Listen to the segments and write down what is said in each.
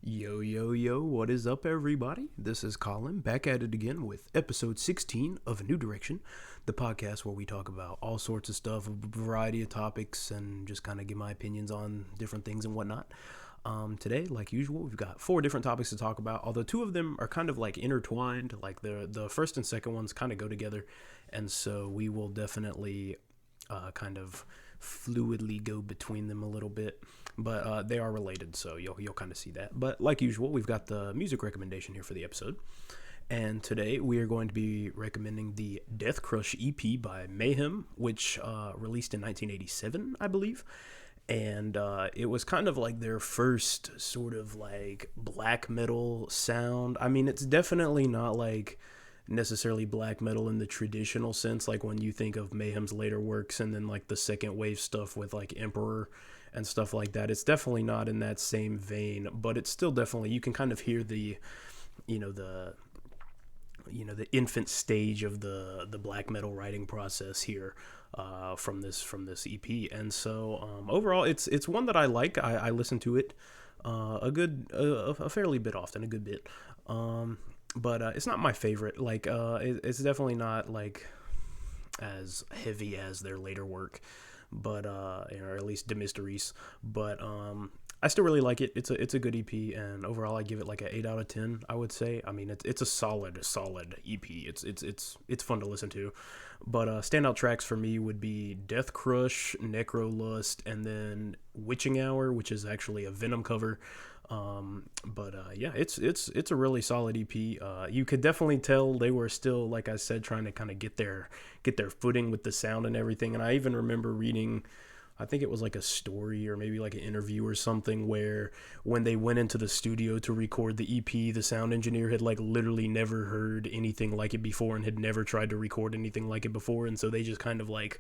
Yo, yo, yo, what is up, everybody? This is Colin, back at it again with episode 16 of A New Direction, the podcast where we talk about all sorts of stuff, a variety of topics, and just kind of give my opinions on different things and whatnot. Today, like usual, we've got four different topics to talk about, although two of them are kind of like intertwined, like the first and second ones kind of go together, and so we will definitely kind of fluidly go between them a little bit, but they are related, so you'll kind of see that. But like usual, we've got the music recommendation here for the episode, and today we are going to be recommending the Death Crush EP by Mayhem, which released in 1987, I believe. And it was kind of like their first sort of like black metal sound. I mean, it's definitely not like necessarily black metal in the traditional sense, like when you think of Mayhem's later works and then like the second wave stuff with like Emperor and stuff like that. It's definitely not in that same vein, but it's still definitely, you can kind of hear the you know the the infant stage of the black metal writing process here, from this EP. And so overall, it's one that I like. I listen to it a fairly bit often, a good bit. But it's not my favorite. Like it's definitely not like as heavy as their later work, but or at least De Mysteries. But I still really like it. It's a good EP, and overall I give it like an 8 out of 10. I would say. I mean, it's a solid EP. It's fun to listen to. But standout tracks for me would be Death Crush, Necrolust, and then Witching Hour, which is actually a Venom cover. But yeah, it's a really solid EP. You could definitely tell they were still, like I said, trying to kind of get their footing with the sound and everything. And I even remember reading, I think it was like a story or maybe like an interview or something, where when they went into the studio to record the EP, the sound engineer had like literally never heard anything like it before and had never tried to record anything like it before. And so they just kind of like,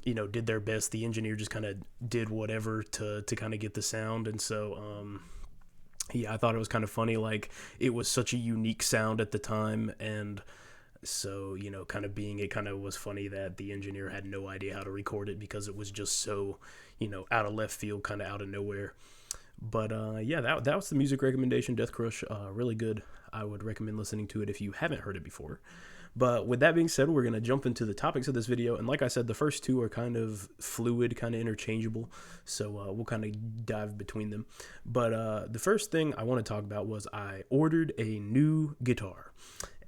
did their best. The engineer just kind of did whatever to kind of get the sound. And so, yeah, I thought it was kind of funny. Like, it was such a unique sound at the time, and so it kind of was funny that the engineer had no idea how to record it because it was just so out of left field, kind of out of nowhere. But yeah, that was the music recommendation. Death Crush, really good. I would recommend listening to it if you haven't heard it before. But with that being said, we're going to jump into the topics of this video. And like I said, the first two are kind of fluid, kind of interchangeable. So we'll kind of dive between them. But the first thing I want to talk about was I ordered a new guitar.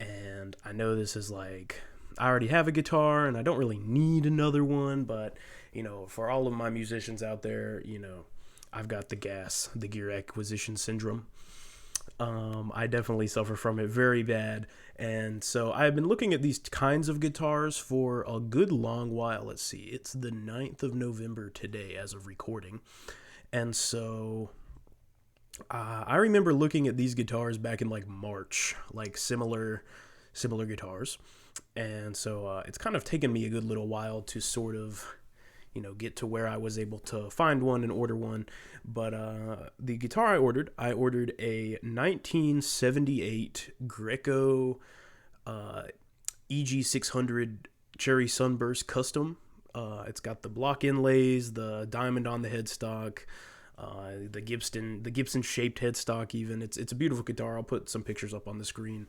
And I know this is like, I already have a guitar and I don't really need another one. But, for all of my musicians out there, I've got the gear acquisition syndrome. I definitely suffer from it very bad. And so I've been looking at these kinds of guitars for a good long while. Let's see, it's the 9th of November today as of recording. And so I remember looking at these guitars back in like March, like similar guitars. And so it's kind of taken me a good little while to sort of get to where I was able to find one and order one. But the guitar I ordered a 1978 Greco EG600 Cherry Sunburst Custom. It's got the block inlays, the diamond on the headstock, the Gibson shaped headstock. Even it's a beautiful guitar. I'll put some pictures up on the screen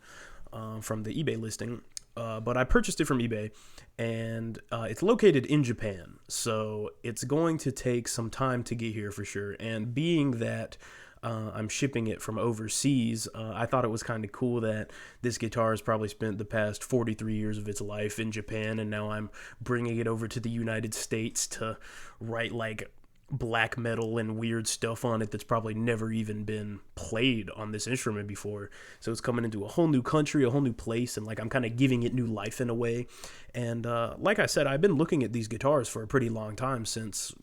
from the eBay listing. But I purchased it from eBay, and it's located in Japan, so it's going to take some time to get here for sure. And being that I'm shipping it from overseas, I thought it was kind of cool that this guitar has probably spent the past 43 years of its life in Japan, and now I'm bringing it over to the United States to write like black metal and weird stuff on it that's probably never even been played on this instrument before. So it's coming into a whole new country, a whole new place, and like I'm kind of giving it new life in a way. And like I said, I've been looking at these guitars for a pretty long time, since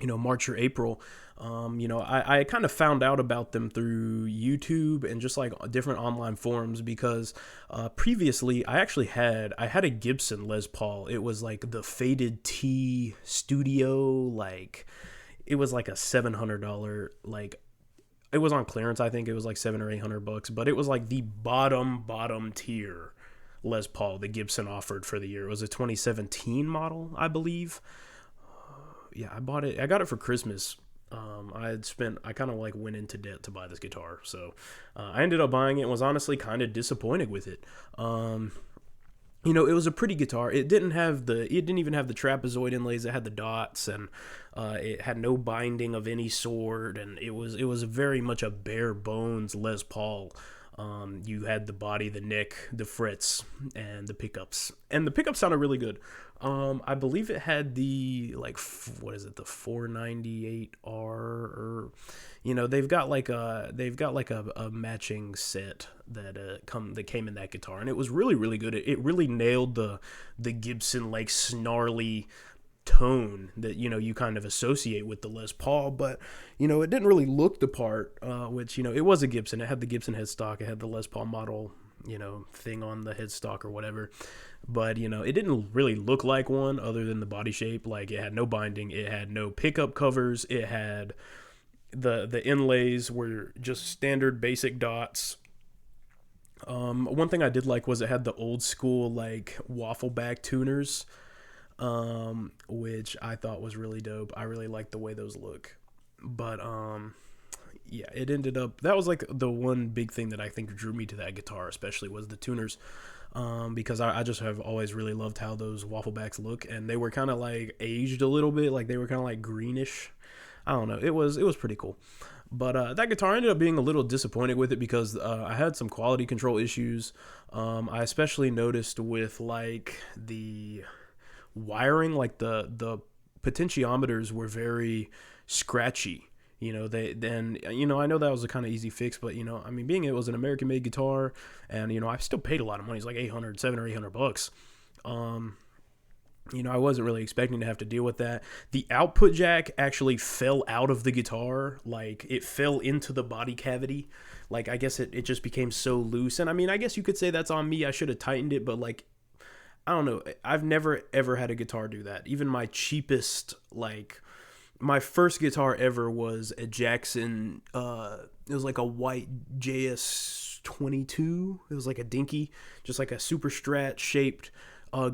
March or April. I kind of found out about them through YouTube and just like different online forums, because previously I had a Gibson Les Paul. It was like the Faded T Studio, like it was like a $700, like it was on clearance. I think it was like $700 or $800, but it was like the bottom tier Les Paul that Gibson offered for the year. It was a 2017 model, I believe. Yeah, I got it for Christmas I kind of like went into debt to buy this guitar. So I ended up buying it and was honestly kind of disappointed with it. It was a pretty guitar. It didn't even have the trapezoid inlays. It had the dots, and it had no binding of any sort, and it was very much a bare bones Les Paul. You had the body, the neck, the frets, and the pickups, and the pickups sounded really good. I believe it had the what is it, the 498R, or they've got like a matching set that came in that guitar, and it was really really good. It really nailed the Gibson like snarly tone that you kind of associate with the Les Paul, but it didn't really look the part, which it was a Gibson. It had the Gibson headstock, it had the Les Paul model thing on the headstock or whatever, but it didn't really look like one other than the body shape. Like, it had no binding, it had no pickup covers, it had the inlays were just standard basic dots. One thing I did like was it had the old school like waffle back tuners, which I thought was really dope. I really liked the way those look. But yeah, it ended up, that was like the one big thing that I think drew me to that guitar, especially, was the tuners. Because I just have always really loved how those waffle backs look, and they were kind of like aged a little bit, like they were kind of like greenish. I don't know. It was pretty cool. But that guitar, ended up being a little disappointed with it because I had some quality control issues. I especially noticed with like the wiring, like the potentiometers were very scratchy. I know that was a kind of easy fix, but being it was an American made guitar, and I still paid a lot of money. It's like $700 or $800. I wasn't really expecting to have to deal with that. The output jack actually fell out of the guitar. Like, it fell into the body cavity. Like, I guess it just became so loose. And I guess you could say that's on me. I should have tightened it, but like, I don't know. I've never ever had a guitar do that. Even my cheapest, like, my first guitar ever was a Jackson. It was like a white JS22. It was like a dinky, just like a super strat shaped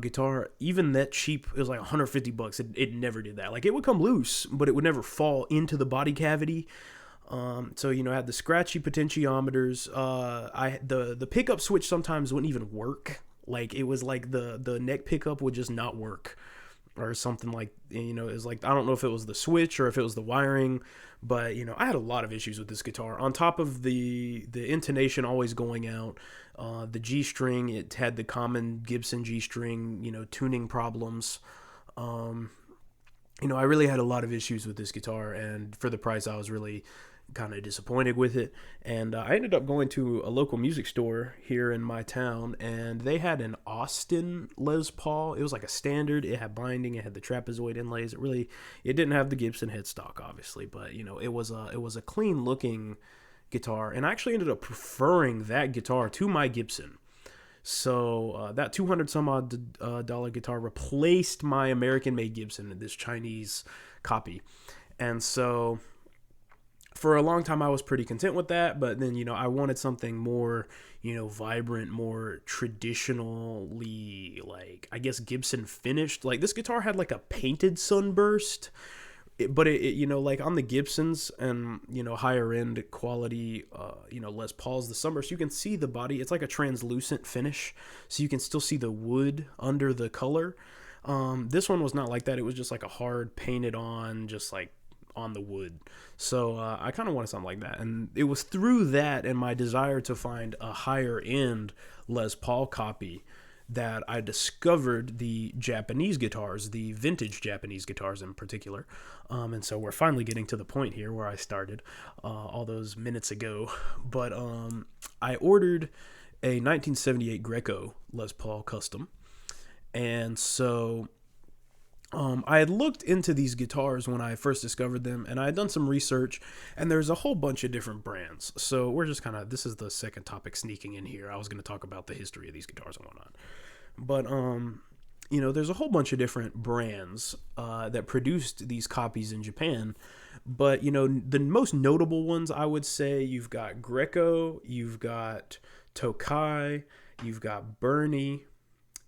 guitar. Even that cheap, it was like $150. It never did that. Like, it would come loose, but it would never fall into the body cavity. So I had the scratchy potentiometers. The pickup switch sometimes wouldn't even work. Like, it was like the neck pickup would just not work, or something. Like, it was like, I don't know if it was the switch or if it was the wiring, but I had a lot of issues with this guitar. On top of the intonation always going out, the G string, it had the common Gibson G string, tuning problems. I really had a lot of issues with this guitar, and for the price, I was really kind of disappointed with it. And I ended up going to a local music store here in my town, and they had an Austin Les Paul. It was like a standard. It had binding, it had the trapezoid inlays. It didn't have the Gibson headstock, obviously, but it was a clean looking guitar, and I actually ended up preferring that guitar to my Gibson. So that 200 some odd dollar guitar replaced my American made Gibson, this Chinese copy. And so for a long time I was pretty content with that, but then I wanted something more vibrant, more traditionally, like, I guess, Gibson finished. Like, this guitar had like a painted sunburst, but it like on the Gibsons and higher end quality Les Pauls, the sunburst, you can see the body, it's like a translucent finish, so you can still see the wood under the color. This one was not like that. It was just like a hard painted on, just like on the wood. So I kind of wanted something like that, and it was through that and my desire to find a higher end Les Paul copy that I discovered the Japanese guitars, the vintage Japanese guitars in particular. And so we're finally getting to the point here where I started all those minutes ago. But I ordered a 1978 Greco Les Paul Custom. And so I had looked into these guitars when I first discovered them, and I had done some research, and there's a whole bunch of different brands. So we're just this is the second topic sneaking in here. I was going to talk about the history of these guitars and whatnot. But, there's a whole bunch of different brands that produced these copies in Japan. But, the most notable ones, I would say, you've got Greco, you've got Tokai, you've got Bernie,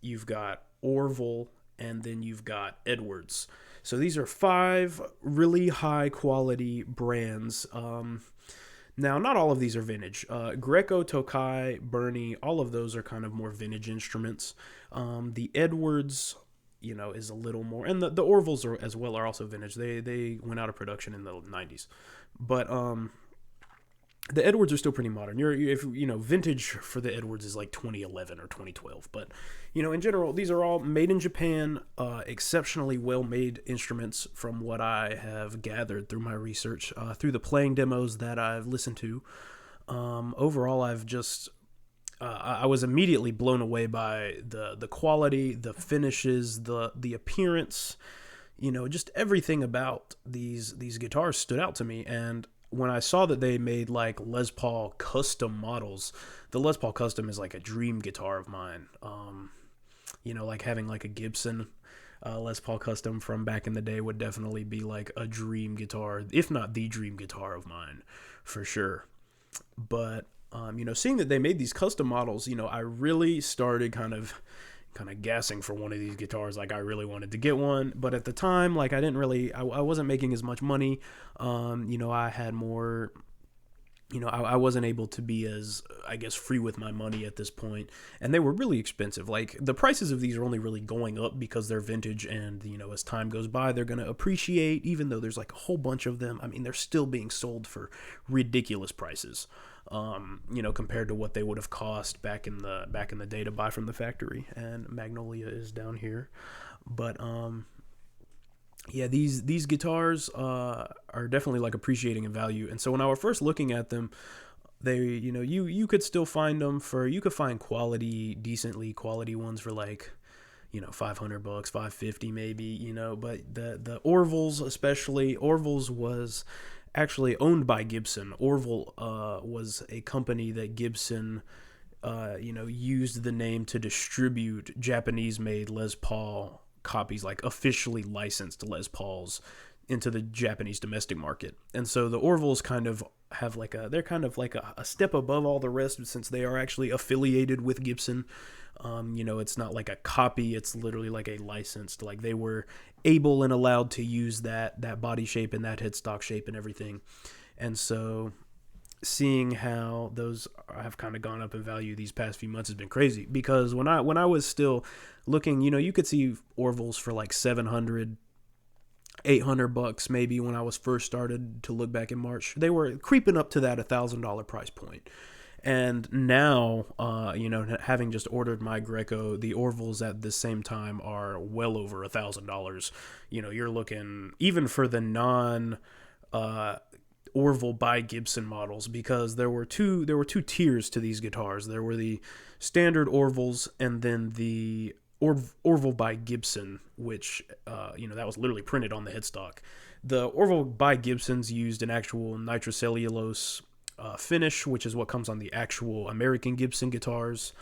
you've got Orville, and then you've got Edwards. So these are 5 really high quality brands. Now, not all of these are vintage. Greco, Tokai, Bernie, all of those are kind of more vintage instruments. The Edwards, is a little more, and the Orville's as well are also vintage. They went out of production in the 90s, but the Edwards are still pretty modern. If vintage for the Edwards is like 2011 or 2012, but in general, these are all made in Japan, exceptionally well made instruments from what I have gathered through my research, through the playing demos that I've listened to. Overall, I've just I was immediately blown away by the quality, the finishes, the appearance. Just everything about these guitars stood out to me. And when I saw that they made like Les Paul custom models, the Les Paul Custom is like a dream guitar of mine. Like having like a Gibson Les Paul Custom from back in the day would definitely be like a dream guitar, if not the dream guitar of mine, for sure. But seeing that they made these custom models, I really started kind of gassing for one of these guitars. Like I really wanted to get one, but at the time, like I wasn't making as much money. I had more, I wasn't able to be as, I guess, free with my money at this point, and they were really expensive. Like the prices of these are only really going up because they're vintage, and as time goes by, they're going to appreciate, even though there's like a whole bunch of them. I mean, they're still being sold for ridiculous prices. Compared to what they would have cost back in the day to buy from the factory. And Magnolia is down here, but these guitars are definitely like appreciating in value. And so when I was first looking at them, they you could still find them you could find decently quality ones for like $500, $550 maybe, but the Orville's, especially Orville's, was actually owned by Gibson. Orville was a company that Gibson used the name to distribute Japanese-made Les Paul copies, like officially licensed Les Pauls, into the Japanese domestic market. And so the Orvilles kind of have they're kind of like a step above all the rest, since they are actually affiliated with Gibson. It's not like a copy, it's literally like a licensed, like they were able and allowed to use that body shape and that headstock shape and everything. And so seeing how those have kind of gone up in value these past few months has been crazy, because when I was still looking, you could see Orville's for like $700, $800 maybe when I was first started to look back in March. They were creeping up to that $1,000 price point. And now, having just ordered my Greco, the Orville's at the same time are well over $1,000. You're looking even for the non Orville by Gibson models, because there were two tiers to these guitars. There were the standard Orville's, and then the Orville by Gibson, which that was literally printed on the headstock. The Orville by Gibsons used an actual nitrocellulose finish, which is what comes on the actual American Gibson guitars.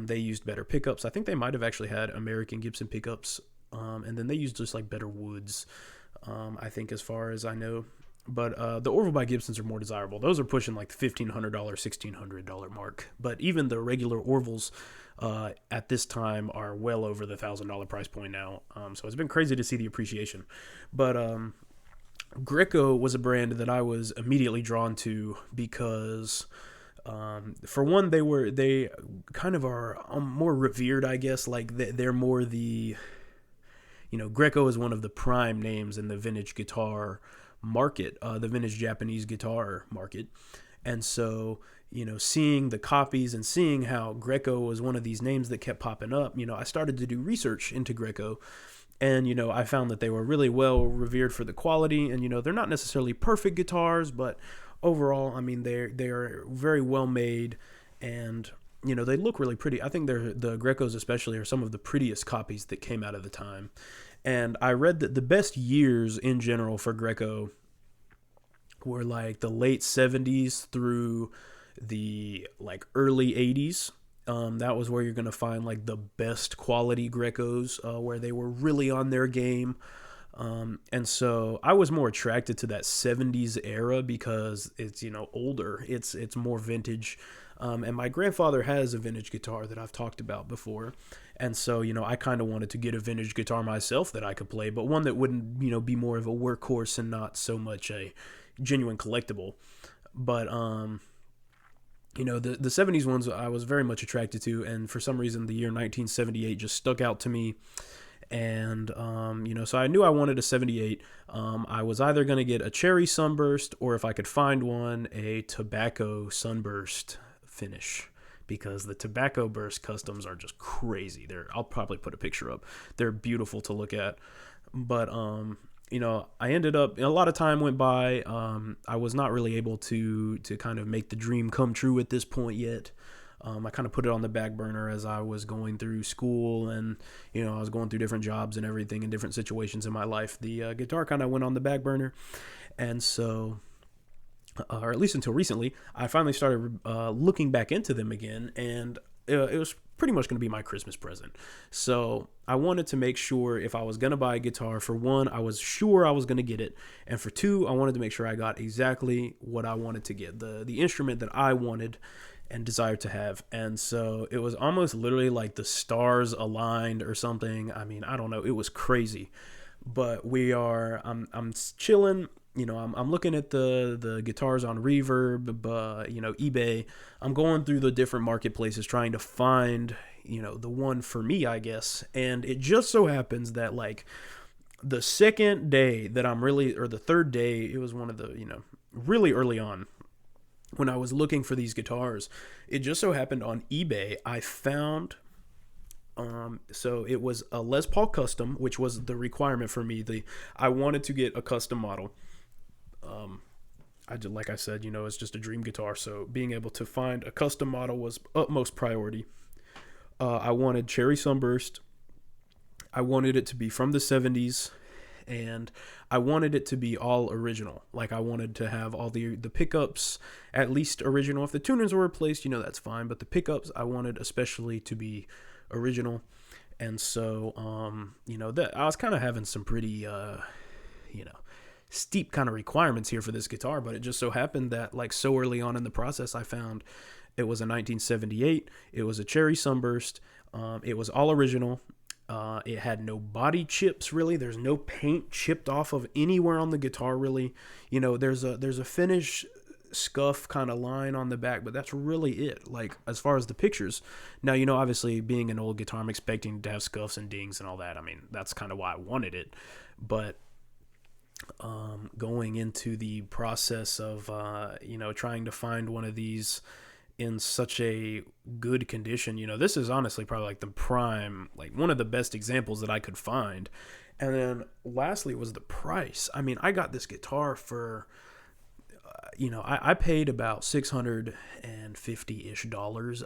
They used better pickups. I think they might have actually had American Gibson pickups, and then they used just like better woods, I think, as far as I know. But the Orville by Gibsons are more desirable. Those are pushing like the $1,500, $1,600 mark. But even the regular Orvilles at this time are well over the $1,000 price point now. So it's been crazy to see the appreciation. But Greco was a brand that I was immediately drawn to because, for one, they kind of are more revered, I guess. Like they're more the, Greco is one of the prime names in the vintage guitar market, the vintage Japanese guitar market. And so, seeing the copies and seeing how Greco was one of these names that kept popping up, I started to do research into Greco. And, I found that they were really well revered for the quality. And, they're not necessarily perfect guitars, but overall, I mean, they are very well made, and, they look really pretty. I think the Grecos especially are some of the prettiest copies that came out of the time. And I read that the best years in general for Greco were like the late 70s through the like early 80s. That was where you're going to find like the best quality Grecos, where they were really on their game. And so I was more attracted to that 70s era because it's, older. It's more vintage. And my grandfather has a vintage guitar that I've talked about before. And so, I kind of wanted to get a vintage guitar myself that I could play, but one that wouldn't, be more of a workhorse and not so much a genuine collectible. But, the 70s ones I was very much attracted to. And for some reason, the year 1978 just stuck out to me. And, so I knew I wanted a 78. I was either going to get a cherry sunburst, or if I could find one, a tobacco sunburst finish, because the tobacco burst customs are just crazy. I'll probably put a picture up. They're beautiful to look at. But, I ended up, a lot of time went by. I was not really able to kind of make the dream come true at this point yet. I kind of put it on the back burner as I was going through school, and, I was going through different jobs and everything in different situations in my life. The guitar kind of went on the back burner. And so, or at least until recently, I finally started looking back into them again, and it was pretty much going to be my Christmas present. So I wanted to make sure if I was going to buy a guitar, for one, I was sure I was going to get it. And for two, I wanted to make sure I got exactly what I wanted to get, the instrument that I wanted and desired to have. And so it was almost literally like the stars aligned or something. I mean, I don't know. It was crazy. But I'm chilling. I'm looking at the guitars on Reverb, eBay. I'm going through the different marketplaces trying to find, the one for me, I guess. And it just so happens that, like, the second day that or the third day, it was one of the, really early on when I was looking for these guitars, it just so happened on eBay, I found, so it was a Les Paul Custom, which was the requirement for me. I wanted to get a custom model. Like I said, it's just a dream guitar. So being able to find a custom model was utmost priority. I wanted cherry sunburst. I wanted it to be from the 70s, and I wanted it to be all original. Like, I wanted to have all the pickups at least original. If the tuners were replaced, that's fine. But the pickups I wanted especially to be original. And so, that I was kind of having some pretty, steep kind of requirements here for this guitar, but it just so happened that, like, so early on in the process, I found it was a 1978. It was a cherry sunburst. It was all original. It had no body chips, really. There's no paint chipped off of anywhere on the guitar, really. There's a finish scuff kind of line on the back, but that's really it, like, as far as the pictures. Now, obviously, being an old guitar, I'm expecting to have scuffs and dings and all that. I mean, that's kind of why I wanted it. But going into the process of, trying to find one of these in such a good condition, this is honestly probably like the prime, like one of the best examples that I could find. And then lastly was the price. I mean, I got this guitar for, I paid about $650-ish.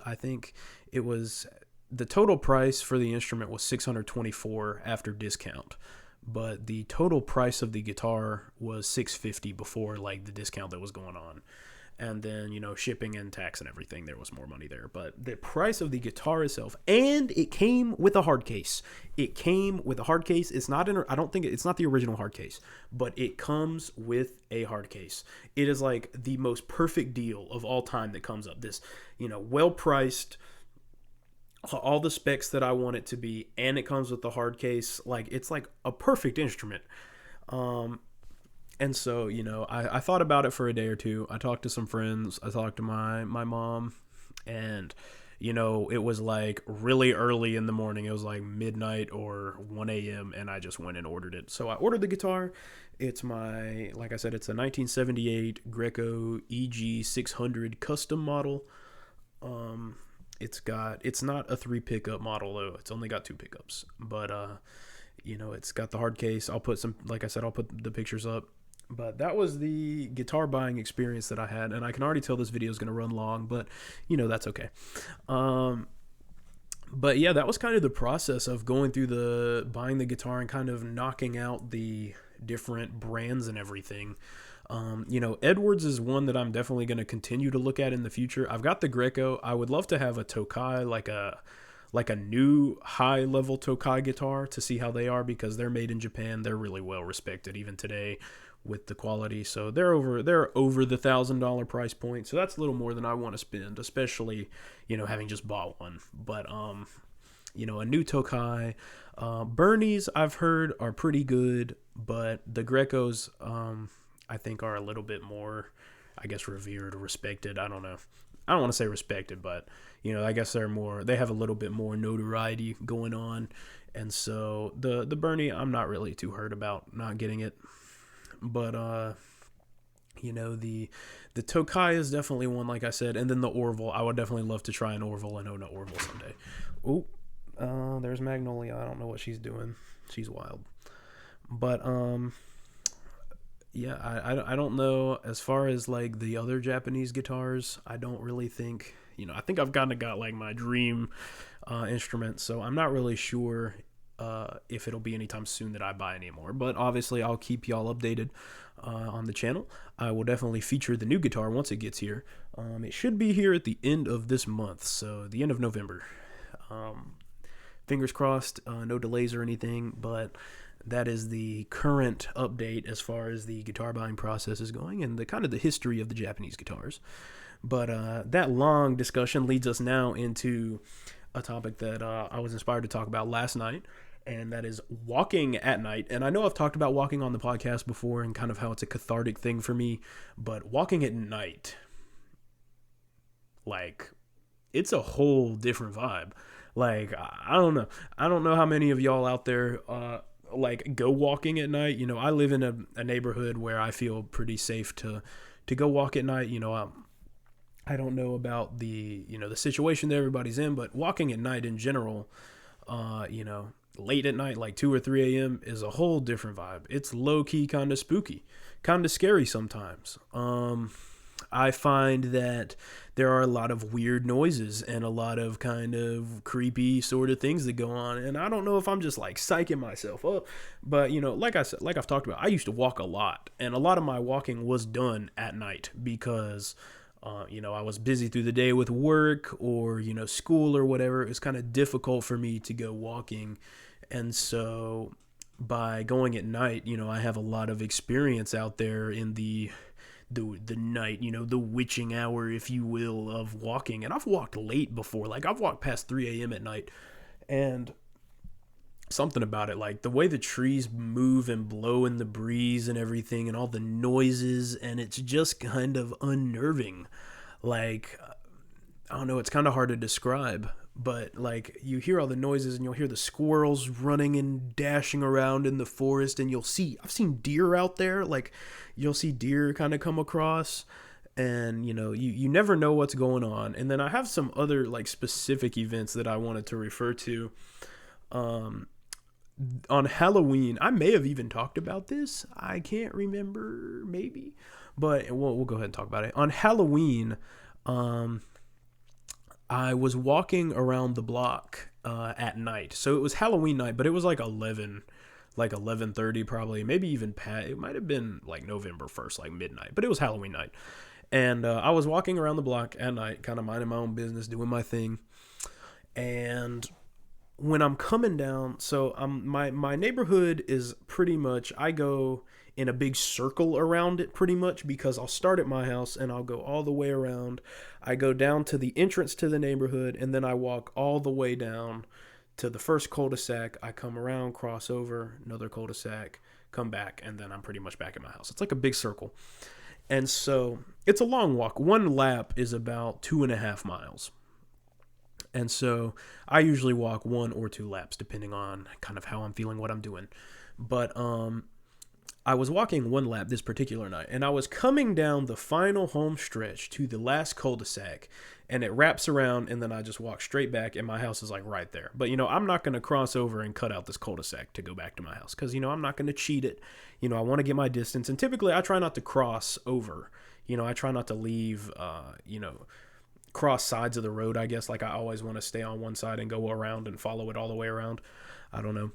I think it was, the total price for the instrument was $624 after discount. But the total price of the guitar was $650 before, like, the discount that was going on. And then, shipping and tax and everything, there was more money there. But the price of the guitar itself, and it came with a hard case. It's not I don't think it's not the original hard case, but it comes with a hard case. It is like the most perfect deal of all time that comes up. This, well priced, all the specs that I want it to be, and it comes with the hard case. Like, it's like a perfect instrument. And so, I thought about it for a day or two. I talked to some friends. I talked to my mom, and, it was like really early in the morning. It was like midnight or 1 a.m. and I just went and ordered it. So I ordered the guitar. It's like I said, it's a 1978 Greco EG600 Custom model. It's not a 3 pickup model though. It's only got 2 pickups, but, it's got the hard case. I'll put the pictures up. But that was the guitar buying experience that I had, and I can already tell this video is going to run long, but that's okay. But yeah, that was kind of the process of going through buying the guitar and kind of knocking out the different brands and everything. Edwards is one that I'm definitely going to continue to look at in the future. I've got the Greco. I would love to have a Tokai, like like a new high level Tokai guitar to see how they are, because they're made in Japan. They're really well respected even today with the quality. So they're over the $1,000 price point. So that's a little more than I want to spend, especially, having just bought one. But a new Tokai. Bernies, I've heard, are pretty good, but the Grecos, I think, are a little bit more, I guess, revered or respected. I don't know. I don't want to say respected, but, I guess they have a little bit more notoriety going on. And so the Bernie, I'm not really too hurt about not getting it. But, the Tokai is definitely one, like I said. And then the Orville, I would definitely love to try an Orville and own an Orville someday. Oh, there's Magnolia. I don't know what she's doing. She's wild. But, yeah, I don't know. As far as, like, the other Japanese guitars, I don't really think, I think I've kind of got, like, my dream instrument. So I'm not really sure if it'll be anytime soon that I buy anymore. But obviously, I'll keep y'all updated on the channel. I will definitely feature the new guitar once it gets here. It should be here at the end of this month, so the end of November. Fingers crossed, no delays or anything, but that is the current update as far as the guitar buying process is going, and the kind of the history of the Japanese guitars. But that long discussion leads us now into a topic that I was inspired to talk about last night, and that is walking at night. And I know I've talked about walking on the podcast before and kind of how it's a cathartic thing for me, but walking at night, like, it's a whole different vibe. Like, I don't know how many of y'all out there like go walking at night. I live in a neighborhood where I feel pretty safe to go walk at night. I don't know about the the situation that everybody's in, but walking at night in general, late at night, like 2 or 3 a.m. is a whole different vibe. It's low key, kind of spooky, kind of scary sometimes. I find that there are a lot of weird noises and a lot of kind of creepy sort of things that go on. And I don't know if I'm just like psyching myself up, but like I said, like I've talked about, I used to walk a lot, and a lot of my walking was done at night because, I was busy through the day with work or, school or whatever. It was kind of difficult for me to go walking. And so by going at night, I have a lot of experience out there in the night, the witching hour, if you will, of walking. And I've walked late before. Like, I've walked past 3 a.m. at night, and something about it, like the way the trees move and blow in the breeze and everything and all the noises, and it's just kind of unnerving. Like, I don't know, it's kind of hard to describe, but like you hear all the noises and you'll hear the squirrels running and dashing around in the forest, and I've seen deer out there. Like, you'll see deer kind of come across, and you never know what's going on. And then I have some other like specific events that I wanted to refer to. On Halloween, I may have even talked about this. I can't remember, maybe, but we'll go ahead and talk about it. On Halloween, I was walking around the block at night. So it was Halloween night, but it was like 11:30 probably, maybe even it might have been like November 1st, like midnight, but it was Halloween night. And I was walking around the block at night, kind of minding my own business, doing my thing. And when I'm coming down, so my neighborhood is pretty much, I go in a big circle around it pretty much, because I'll start at my house and I'll go all the way around. I go down to the entrance to the neighborhood, and then I walk all the way down to the first cul-de-sac. I come around, cross over, another cul-de-sac, come back, and then I'm pretty much back at my house. It's like a big circle. And so it's a long walk. One lap is about 2.5 miles. And so I usually walk 1 or 2 laps, depending on kind of how I'm feeling, what I'm doing. But I was walking 1 lap this particular night, and I was coming down the final home stretch to the last cul-de-sac, and it wraps around, and then I just walk straight back, and my house is like right there. But, I'm not going to cross over and cut out this cul-de-sac to go back to my house, because, I'm not going to cheat it. I want to get my distance, and typically I try not to cross over. I try not to leave, cross sides of the road, I guess. Like, I always want to stay on one side and go around and follow it all the way around. I don't know.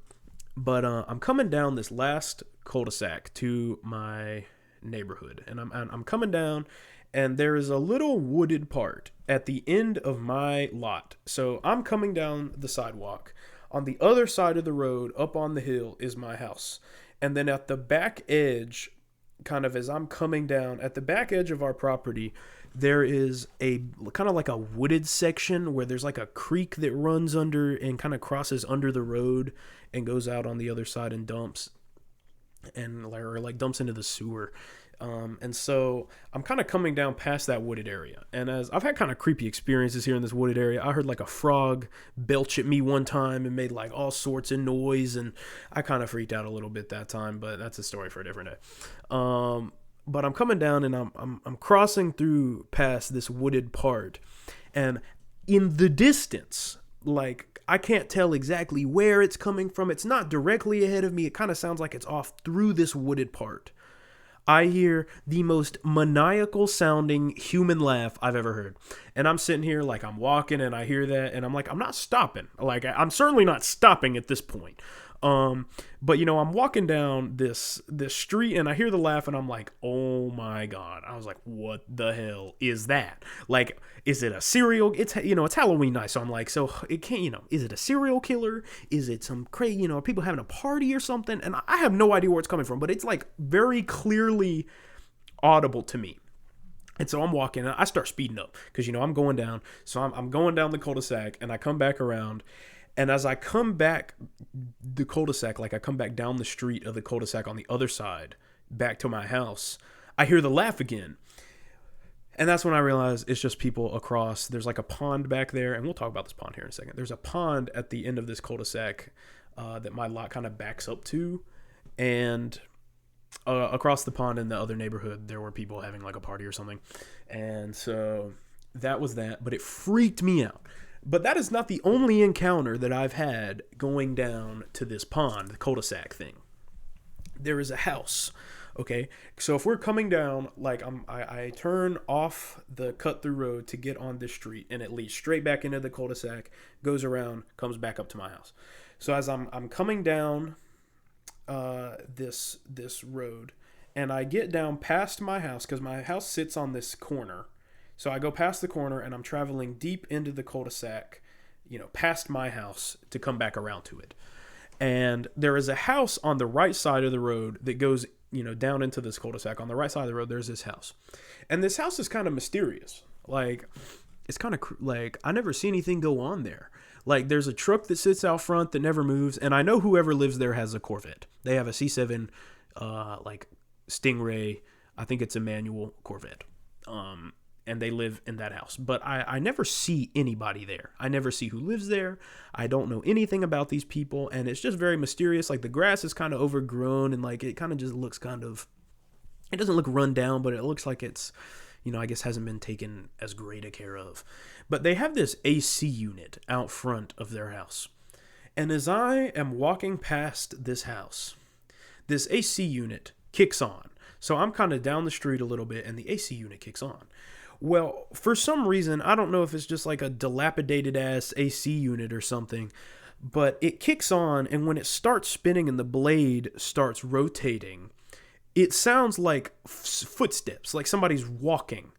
But I'm coming down this last cul-de-sac to my neighborhood, and I'm coming down, and there is a little wooded part at the end of my lot. So I'm coming down the sidewalk. On the other side of the road, up on the hill, is my house. And then at the back edge, kind of as I'm coming down, at the back edge of our property, there is a kind of like a wooded section where there's like a creek that runs under and kind of crosses under the road and goes out on the other side and dumps dumps into the sewer. And so I'm kind of coming down past that wooded area. And as I've had kind of creepy experiences here in this wooded area, I heard like a frog belch at me one time and made like all sorts of noise. And I kind of freaked out a little bit that time, but that's a story for a different day. But I'm coming down and I'm crossing through past this wooded part. And in the distance, like I can't tell exactly where it's coming from. It's not directly ahead of me. It kind of sounds like it's off through this wooded part. I hear the most maniacal sounding human laugh I've ever heard. And I'm sitting here like I'm walking and I hear that and I'm like, I'm not stopping. Like I'm certainly not stopping at this point. But I'm walking down this street and I hear the laugh and I'm like, oh my God. I was like, what the hell is that? Like, is it a serial? It's Halloween night. So I'm like, so it can't, is it a serial killer? Is it some crazy, are people having a party or something? And I have no idea where it's coming from, but it's like very clearly audible to me. And so I'm walking and I start speeding up because, I'm going down. So I'm going down the cul-de-sac and I come back around. And as I come back the cul-de-sac, like I come back down the street of the cul-de-sac on the other side, back to my house, I hear the laugh again. And that's when I realize it's just people across. There's like a pond back there, and we'll talk about this pond here in a second. There's a pond at the end of this cul-de-sac that my lot kind of backs up to. And across the pond in the other neighborhood, there were people having like a party or something. And so that was that, but it freaked me out. But that is not the only encounter that I've had going down to this pond, the cul-de-sac thing. There is a house, okay? So if we're coming down, like I turn off the cut-through road to get on this street, and it leads straight back into the cul-de-sac, goes around, comes back up to my house. So as I'm coming down this road, and I get down past my house, because my house sits on this corner. So I go past the corner and I'm traveling deep into the cul-de-sac, past my house to come back around to it. And there is a house on the right side of the road that goes, down into this cul-de-sac. On the right side of the road, there's this house. And this house is kind of mysterious. Like, it's kind of like, I never see anything go on there. Like, there's a truck that sits out front that never moves. And I know whoever lives there has a Corvette. They have a C7, Stingray. I think it's a manual Corvette. And they live in that house. But I never see anybody there. I never see who lives there. I don't know anything about these people. And it's just very mysterious. Like the grass is kind of overgrown and like it kind of just looks it doesn't look run down, but it looks like it's, I guess hasn't been taken as great a care of. But they have this AC unit out front of their house. And as I am walking past this house, this AC unit kicks on. So I'm kind of down the street a little bit and the AC unit kicks on. Well, for some reason, I don't know if it's just like a dilapidated ass AC unit or something, but it kicks on and when it starts spinning and the blade starts rotating, it sounds like footsteps, like somebody's walking,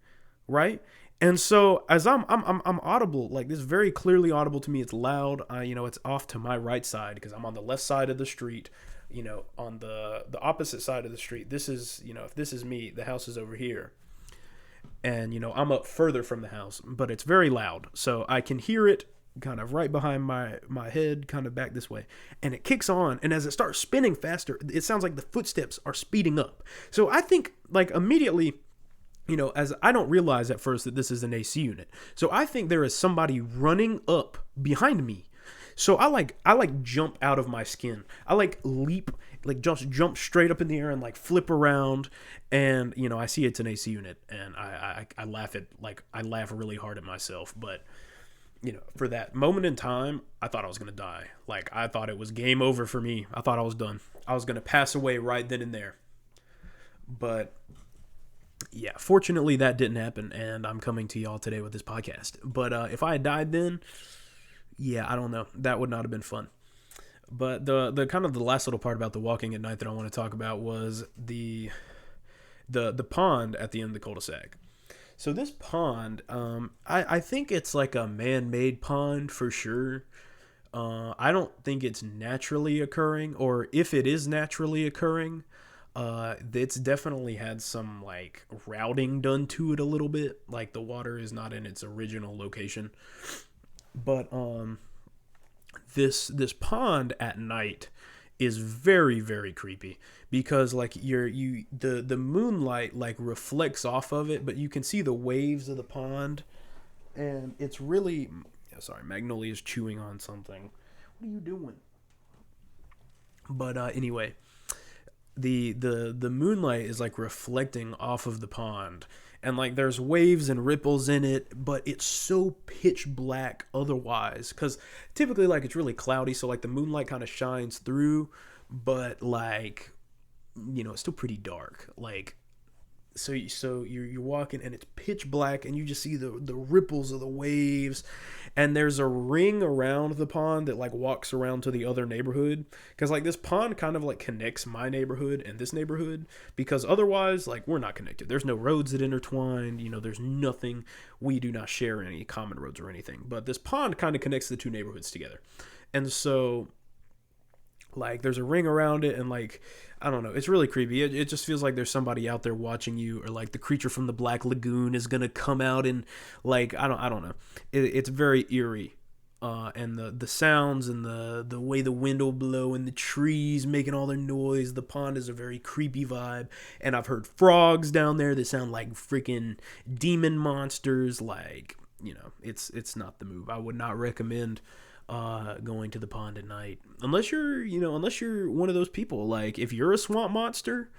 right? And so as I'm audible, like this is very clearly audible to me. It's loud. It's off to my right side because I'm on the left side of the street, on the opposite side of the street. This is, if this is me, the house is over here. And, I'm up further from the house, but it's very loud. So I can hear it kind of right behind my head, kind of back this way. And it kicks on. And as it starts spinning faster, it sounds like the footsteps are speeding up. So I think like immediately, as I don't realize at first that this is an AC unit. So I think there is somebody running up behind me. So I jump out of my skin. I leap, just jump straight up in the air and flip around. And, I see it's an AC unit and I laugh really hard at myself. But, for that moment in time, I thought I was going to die. I thought it was game over for me. I thought I was done. I was going to pass away right then and there. But yeah, fortunately that didn't happen. And I'm coming to y'all today with this podcast. But if I had died then, yeah, I don't know. That would not have been fun. But the kind of the last little part about the walking at night that I want to talk about was the pond at the end of the cul-de-sac. So this pond, I think it's like a man-made pond for sure. I don't think it's naturally occurring, or if it is naturally occurring, it's definitely had some like routing done to it a little bit. Like the water is not in its original location. But this pond at night is very very creepy because like the moonlight like reflects off of it, but you can see the waves of the pond, and it's really sorry, Magnolia's chewing on something. What are you doing? But anyway, the moonlight is like reflecting off of the pond, and like there's waves and ripples in it, but it's so pitch black otherwise because typically like it's really cloudy, so like the moonlight kind of shines through, but like it's still pretty dark. Like so you're walking and it's pitch black, and you just see the ripples of the waves, and there's a ring around the pond that like walks around to the other neighborhood, because like this pond kind of like connects my neighborhood and this neighborhood, because otherwise like we're not connected. There's no roads that intertwine, there's nothing. We do not share any common roads or anything, but this pond kind of connects the two neighborhoods together. And so like there's a ring around it, and like I don't know, it's really creepy. It just feels like there's somebody out there watching you, or like the creature from the Black Lagoon is gonna come out, and like I don't know. It's very eerie, and the sounds and the way the wind will blow and the trees making all their noise. The pond is a very creepy vibe, and I've heard frogs down there that sound like freaking demon monsters. Like it's not the move. I would not recommend going to the pond at night, unless you're one of those people. Like if you're a swamp monster,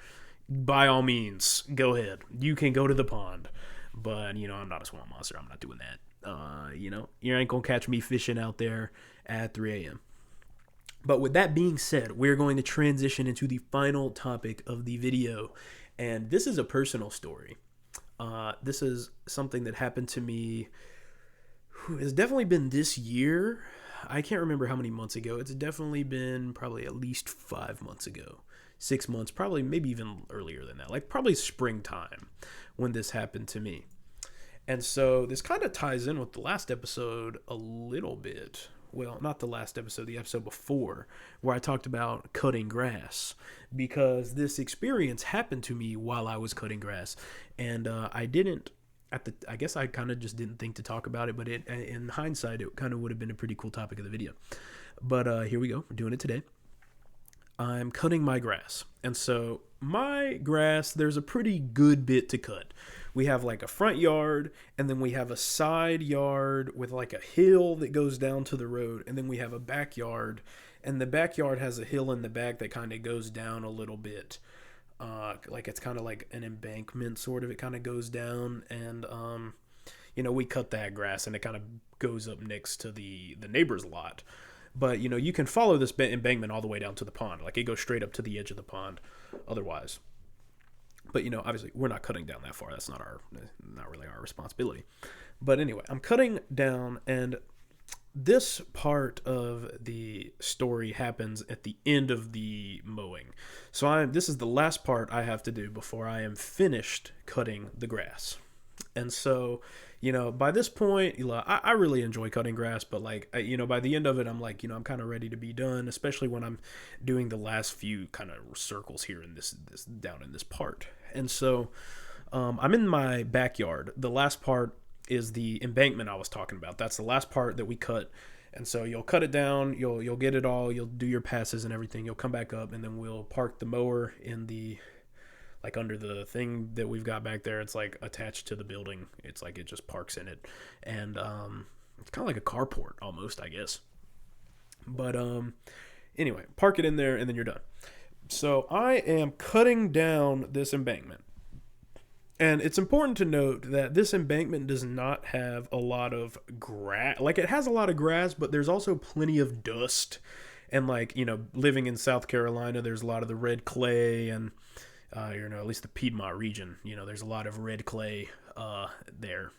by all means go ahead, you can go to the pond, but I'm not a swamp monster. I'm not doing that. You ain't gonna catch me fishing out there at 3 a.m. But with that being said, we're going to transition into the final topic of the video, and this is a personal story. This is something that happened to me. It's definitely been this year. I can't remember how many months ago. It's definitely been probably at least 5 months ago. 6 months, probably maybe even earlier than that. Like probably springtime when this happened to me. And so this kind of ties in with the last episode a little bit. Well, not the last episode, the episode before, where I talked about cutting grass. Because this experience happened to me while I was cutting grass. And I guess I kind of just didn't think to talk about it, but in hindsight, it kind of would have been a pretty cool topic of the video. But here we go. We're doing it today. I'm cutting my grass. And so my grass, there's a pretty good bit to cut. We have like a front yard, and then we have a side yard with like a hill that goes down to the road. And then we have a backyard, and the backyard has a hill in the back that kind of goes down a little bit. Like it's kind of like an embankment sort of. It kind of goes down, and we cut that grass, and it kind of goes up next to the neighbor's lot. But you can follow this embankment all the way down to the pond. Like it goes straight up to the edge of the pond otherwise. But obviously we're not cutting down that far. That's not really our responsibility. But anyway, I'm cutting down, and this part of the story happens at the end of the mowing. So this is the last part I have to do before I am finished cutting the grass. And so, by this point, I really enjoy cutting grass, but like, by the end of it, I'm like, I'm kind of ready to be done, especially when I'm doing the last few kind of circles here in this down in this part. And so, I'm in my backyard. The last part is the embankment I was talking about. That's the last part that we cut. And so you'll cut it down, you'll get it all, you'll do your passes and everything, you'll come back up, and then we'll park the mower in the like under the thing that we've got back there. It's like attached to the building. It's like it just parks in it. And it's kind of like a carport almost, I guess. But anyway, park it in there and then you're done. So I am cutting down this embankment. And it's important to note that this embankment does not have a lot of grass. Like, it has a lot of grass, but there's also plenty of dust. And, like, living in South Carolina, there's a lot of the red clay and, at least the Piedmont region. There's a lot of red clay there.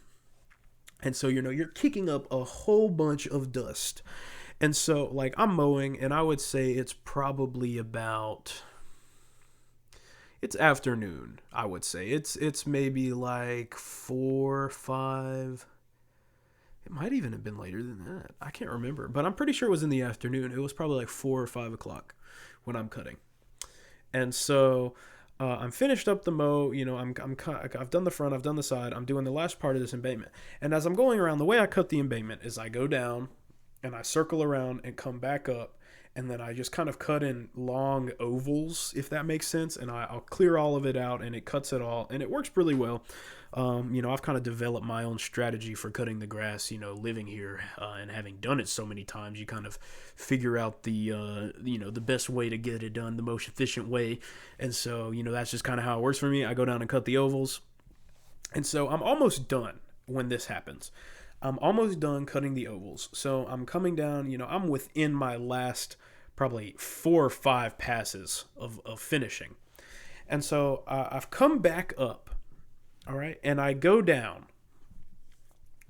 And so, you're kicking up a whole bunch of dust. And so, like, I'm mowing, and I would say it's probably about... It's afternoon, I would say. It's maybe like 4 or 5. It might even have been later than that. I can't remember, but I'm pretty sure it was in the afternoon. It was probably like 4 or 5 o'clock when I'm cutting. And so I'm finished up the mow. I've done the front, I've done the side. I'm doing the last part of this embankment. And as I'm going around, the way I cut the embankment is I go down and I circle around and come back up. And then I just kind of cut in long ovals, if that makes sense. And I'll clear all of it out, and it cuts it all. And it works really well. I've kind of developed my own strategy for cutting the grass, living here and having done it so many times. You kind of figure out the best way to get it done, the most efficient way. And so, that's just kind of how it works for me. I go down and cut the ovals. And so I'm almost done when this happens. I'm almost done cutting the ovals. So I'm coming down, I'm within my last probably 4 or 5 passes of finishing. And so I've come back up, all right, and I go down.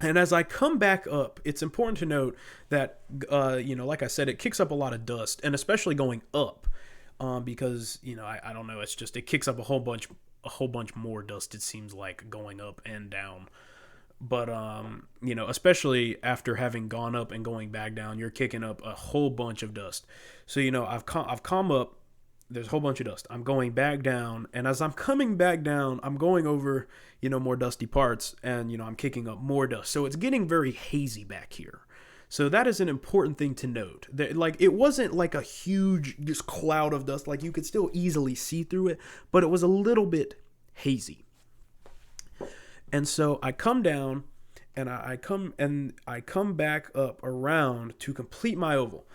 And as I come back up, it's important to note that, like I said, it kicks up a lot of dust, and especially going up because, I don't know, it kicks up a whole bunch more dust, it seems like, going up and down. But, especially after having gone up and going back down, you're kicking up a whole bunch of dust. So, I've come up, there's a whole bunch of dust. I'm going back down, and as I'm coming back down, I'm going over, more dusty parts, and, I'm kicking up more dust. So it's getting very hazy back here. So that is an important thing to note. That, it wasn't like a huge just cloud of dust. Like, you could still easily see through it, but it was a little bit hazy. And so I come down, and I come back up around to complete my oval.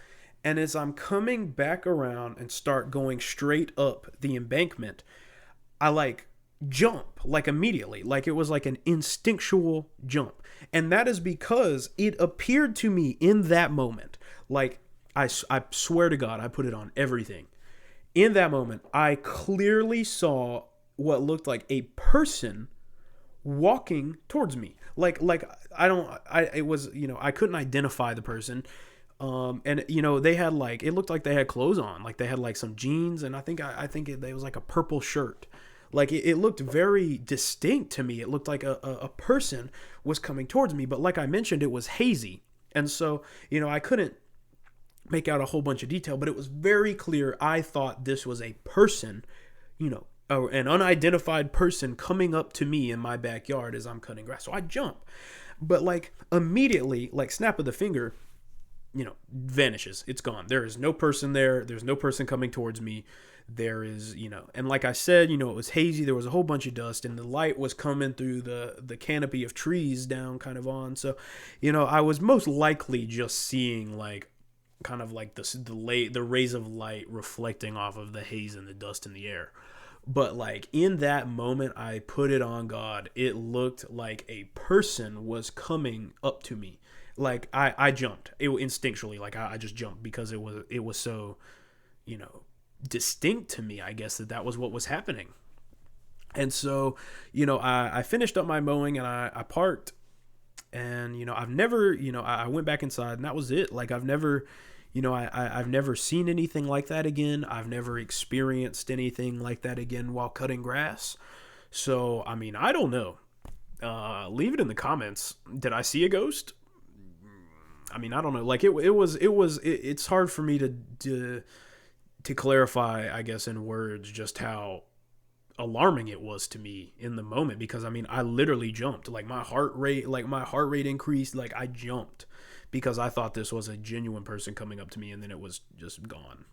And as I'm coming back around and start going straight up the embankment, I jump immediately. It was like an instinctual jump. And that is because it appeared to me in that moment, I swear to God, I put it on everything. In that moment, I clearly saw what looked like a person walking towards me. I couldn't identify the person. And they had it looked like they had clothes on, they had some jeans, and I think it was like a purple shirt. It looked very distinct to me. It looked like a person was coming towards me, but like I mentioned, it was hazy. And so, I couldn't make out a whole bunch of detail, but it was very clear. I thought this was a person, an unidentified person coming up to me in my backyard as I'm cutting grass. So I jump, but immediately, snap of the finger, vanishes. It's gone. There is no person there. There's no person coming towards me. There is, and like I said, it was hazy. There was a whole bunch of dust, and the light was coming through the canopy of trees down kind of on. So, I was most likely just seeing the rays of light reflecting off of the haze and the dust in the air. But in that moment, I put it on God. It looked like a person was coming up to me. I jumped. It instinctually, I just jumped because it was so, distinct to me, I guess, that was what was happening. And so, I finished up my mowing, and I parked, and, I've never, I went back inside, and that was it. I've never, I've never seen anything like that again. I've never experienced anything like that again while cutting grass. So, I don't know. Leave it in the comments. Did I see a ghost? I don't know. It's hard for me to clarify, I guess, in words, just how alarming it was to me in the moment, because I literally jumped. My heart rate increased. I jumped because I thought this was a genuine person coming up to me, and then it was just gone.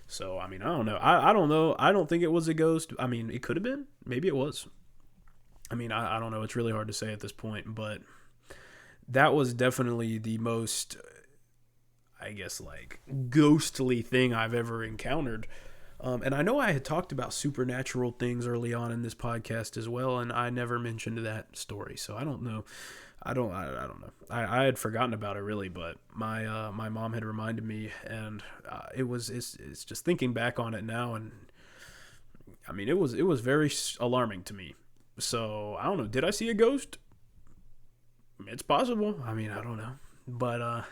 So, I don't know. I don't know. I don't think it was a ghost. It could have been. Maybe it was. I don't know. It's really hard to say at this point, but that was definitely the most, I guess, ghostly thing I've ever encountered. And I know I had talked about supernatural things early on in this podcast as well, and I never mentioned that story. So I don't know. I don't know. I had forgotten about it, really, but my mom had reminded me, and it's just thinking back on it now, and it was very alarming to me. So I don't know. Did I see a ghost? It's possible. I don't know. But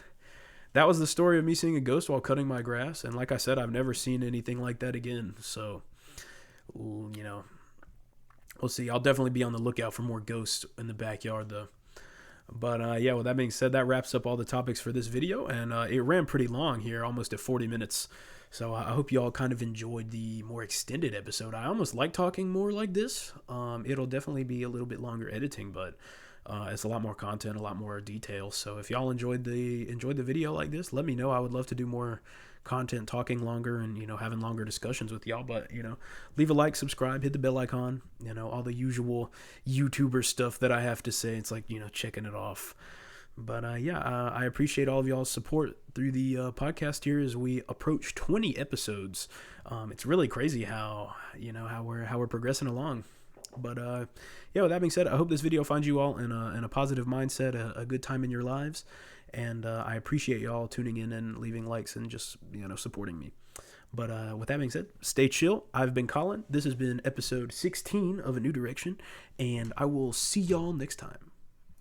that was the story of me seeing a ghost while cutting my grass, and like I said, I've never seen anything like that again. So you know, we'll see. I'll definitely be on the lookout for more ghosts in the backyard, though. But yeah, with that being said, that wraps up all the topics for this video, and it ran pretty long here, almost at 40 minutes. So I hope you all kind of enjoyed the more extended episode. I almost like talking more like this. It'll definitely be a little bit longer editing, but it's a lot more content, a lot more detail. So if y'all enjoyed the video like this, let me know. I would love to do more content, talking longer, and having longer discussions with y'all. But leave a like, subscribe, hit the bell icon. All the usual YouTuber stuff that I have to say. It's like checking it off. But yeah, I appreciate all of y'all's support through the podcast here as we approach 20 episodes. It's really crazy how we're progressing along. But yeah, with that being said, I hope this video finds you all in a positive mindset, a good time in your lives, and I appreciate y'all tuning in and leaving likes and just supporting me. But with that being said, stay chill. I've been Colin. This has been episode 16 of A New Direction, and I will see y'all next time.